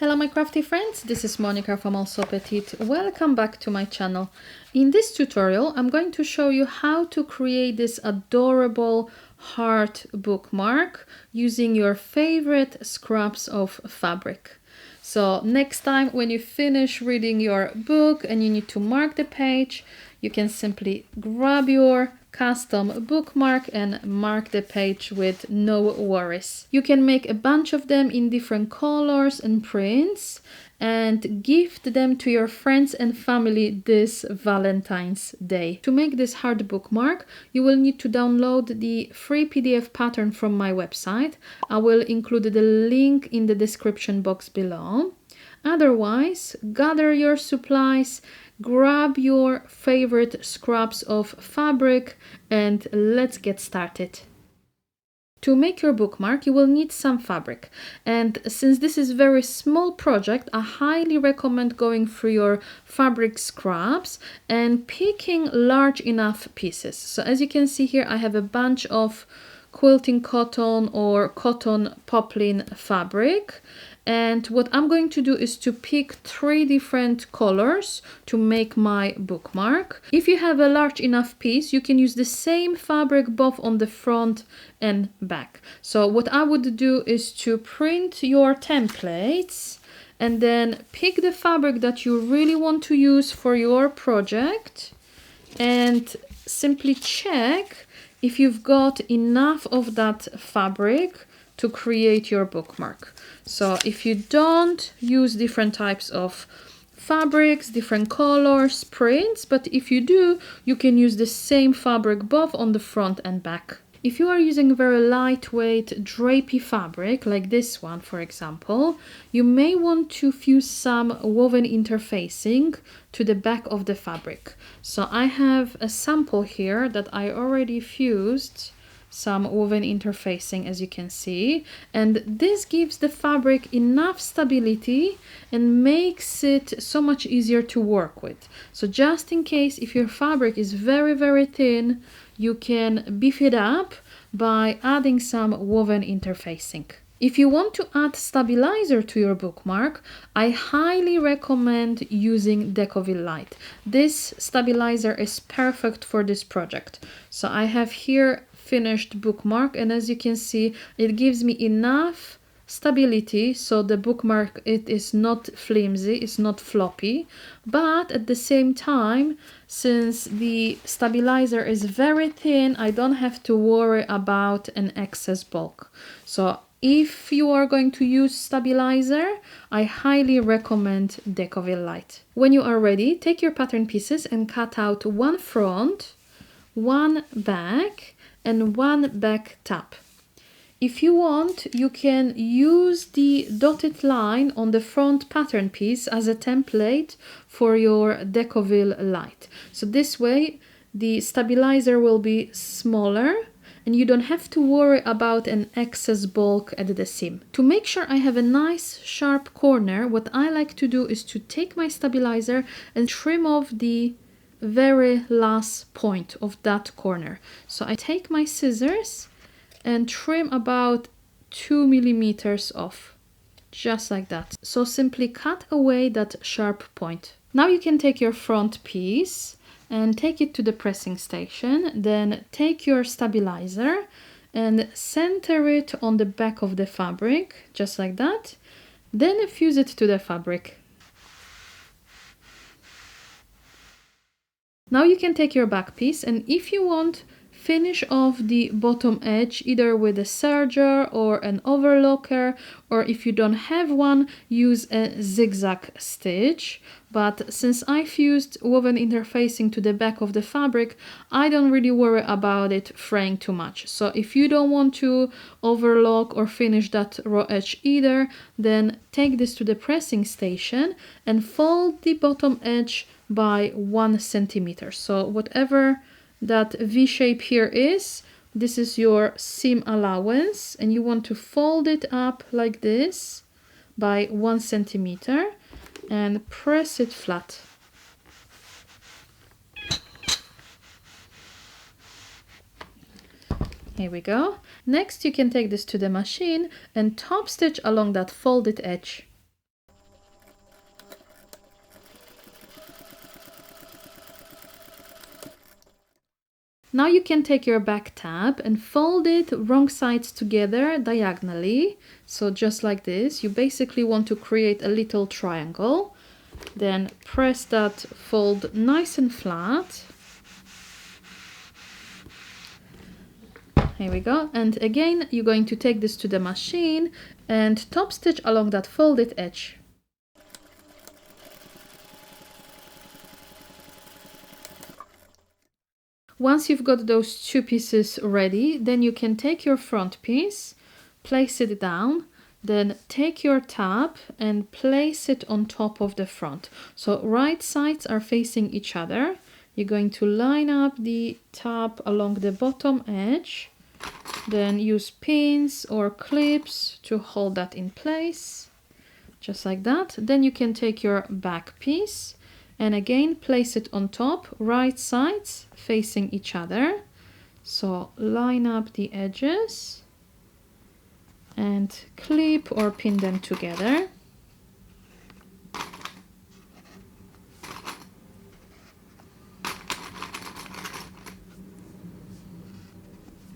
Hello my crafty friends, this is Monica from Allsewpetite. Welcome back to my channel. In this tutorial I'm going to show you how to create this adorable heart bookmark using your favorite scraps of fabric. So next time when you finish reading your book and you need to mark the page, you can simply grab your custom bookmark and mark the page with no worries. You can make a bunch of them in different colors and prints and gift them to your friends and family this Valentine's Day. To make this heart bookmark, you will need to download the free PDF pattern from my website. I will include the link in the description box below. Otherwise, gather your supplies, grab your favorite scraps of fabric, and let's get started. To make your bookmark, you will need some fabric, and since this is a very small project, I highly recommend going through your fabric scraps and picking large enough pieces. So as you can see here, I have a bunch of quilting cotton or cotton poplin fabric. And what I'm going to do is to pick 3 different colors to make my bookmark. If you have a large enough piece, you can use the same fabric both on the front and back. So what I would do is to print your templates and then pick the fabric that you really want to use for your project and simply check if you've got enough of that fabric to create your bookmark. So if you don't, use different types of fabrics, different colors, prints, but if you do, you can use the same fabric both on the front and back. If you are using very lightweight drapey fabric, like this one for example, you may want to fuse some woven interfacing to the back of the fabric. So I have a sample here that I already fused some woven interfacing, as you can see, and this gives the fabric enough stability and makes it so much easier to work with. So just in case if your fabric is very thin, you can beef it up by adding some woven interfacing. If you want to add stabilizer to your bookmark, I highly recommend using Decovil Light. This stabilizer is perfect for this project. So I have here finished bookmark, and as you can see, it gives me enough stability so the bookmark, it is not flimsy, it's not floppy, but at the same time, since the stabilizer is very thin, I don't have to worry about an excess bulk. So if you are going to use stabilizer, I highly recommend Decovil Light. When you are ready, take your pattern pieces and cut out one front, one back, and one back tab. If you want, you can use the dotted line on the front pattern piece as a template for your Decovil Light. So this way the stabilizer will be smaller and you don't have to worry about an excess bulk at the seam. To make sure I have a nice sharp corner, what I like to do is to take my stabilizer and trim off the very last point of that corner. So I take my scissors and trim about 2 millimeters off, just like that. So simply cut away that sharp point. Now you can take your front piece and take it to the pressing station, then take your stabilizer and center it on the back of the fabric, just like that. Then fuse it to the fabric. Now you can take your back piece and if you want, finish off the bottom edge either with a serger or an overlocker, or if you don't have one, use a zigzag stitch. But since I fused woven interfacing to the back of the fabric, I don't really worry about it fraying too much. So if you don't want to overlock or finish that raw edge either, then take this to the pressing station and fold the bottom edge by 1 centimeter. So whatever that V shape here is, this is your seam allowance, and you want to fold it up like this by 1 centimeter and press it flat. Here we go. Next you can take this to the machine and top stitch along that folded edge. Now you can take your back tab and fold it wrong sides together diagonally. So just like this, you basically want to create a little triangle. Then press that fold nice and flat. Here we go. And again, you're going to take this to the machine and top stitch along that folded edge. Once you've got those two pieces ready, then you can take your front piece, place it down, then take your tab and place it on top of the front. So right sides are facing each other. You're going to line up the tab along the bottom edge, then use pins or clips to hold that in place, just like that. Then you can take your back piece and again place it on top, right sides facing each other. So line up the edges and clip or pin them together.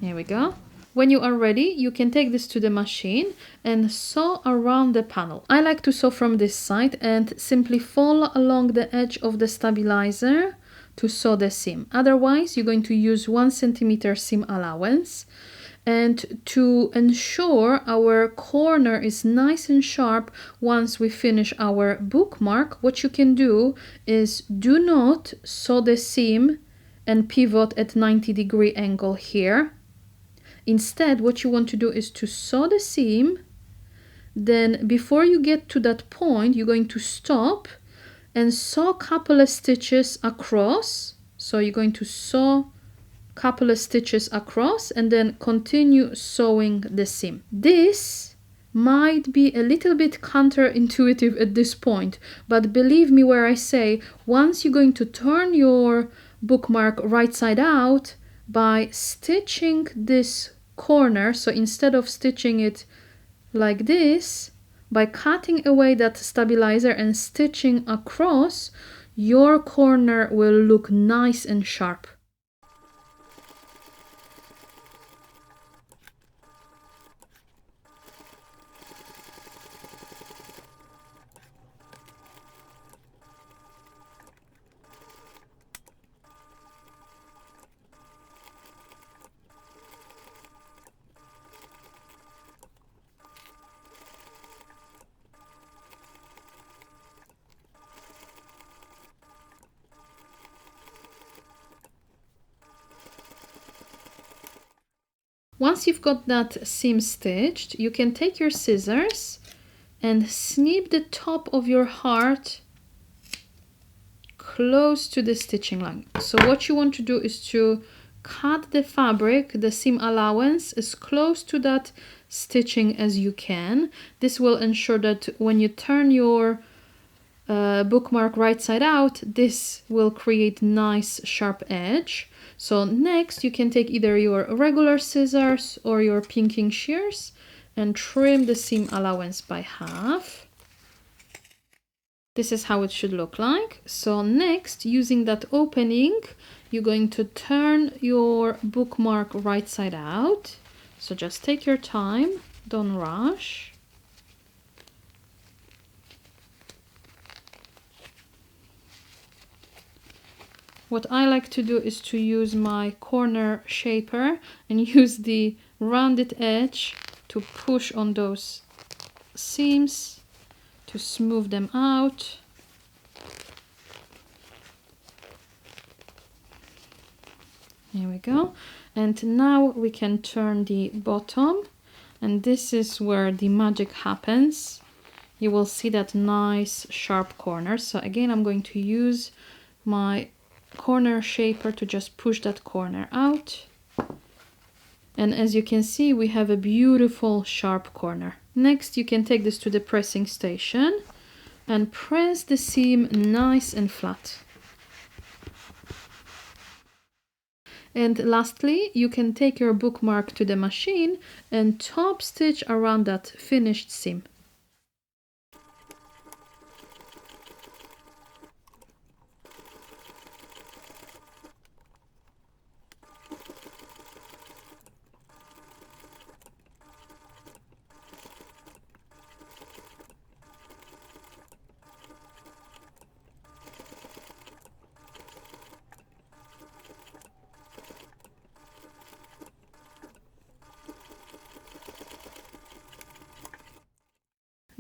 Here we go. When you are ready, you can take this to the machine and sew around the panel. I like to sew from this side and simply follow along the edge of the stabilizer to sew the seam. Otherwise, you're going to use 1 centimeter seam allowance. And to ensure our corner is nice and sharp once we finish our bookmark, what you can do is do not sew the seam and pivot at 90-degree angle here. Instead, what you want to do is to sew the seam. Then before you get to that point, you're going to stop and sew a couple of stitches across. So you're going to sew a couple of stitches across and then continue sewing the seam. This might be a little bit counterintuitive at this point, but believe me where I say, once you're going to turn your bookmark right side out, by stitching this corner, so instead of stitching it like this, by cutting away that stabilizer and stitching across, your corner will look nice and sharp. Once you've got that seam stitched, you can take your scissors and snip the top of your heart close to the stitching line. So what you want to do is to cut the fabric, the seam allowance, as close to that stitching as you can. This will ensure that when you turn your bookmark right side out, this will create nice sharp edge. So next you can take either your regular scissors or your pinking shears and trim the seam allowance by half. This is how it should look like. So next, using that opening, you're going to turn your bookmark right side out. So just take your time, don't rush. What I like to do is to use my corner shaper and use the rounded edge to push on those seams to smooth them out. Here we go. And now we can turn the bottom, and this is where the magic happens. You will see that nice sharp corner. So again, I'm going to use my corner shaper to just push that corner out. And as you can see, we have a beautiful sharp corner. Next, you can take this to the pressing station and press the seam nice and flat. And lastly, you can take your bookmark to the machine and top stitch around that finished seam.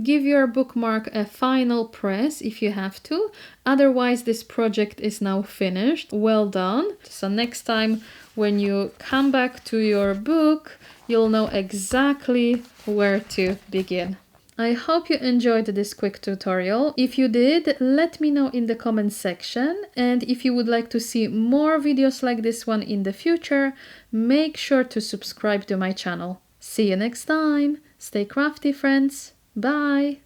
Give your bookmark a final press if you have to. Otherwise, this project is now finished. Well done. So next time when you come back to your book, you'll know exactly where to begin. I hope you enjoyed this quick tutorial. If you did, let me know in the comments section. And if you would like to see more videos like this one in the future, make sure to subscribe to my channel. See you next time. Stay crafty, friends. Bye.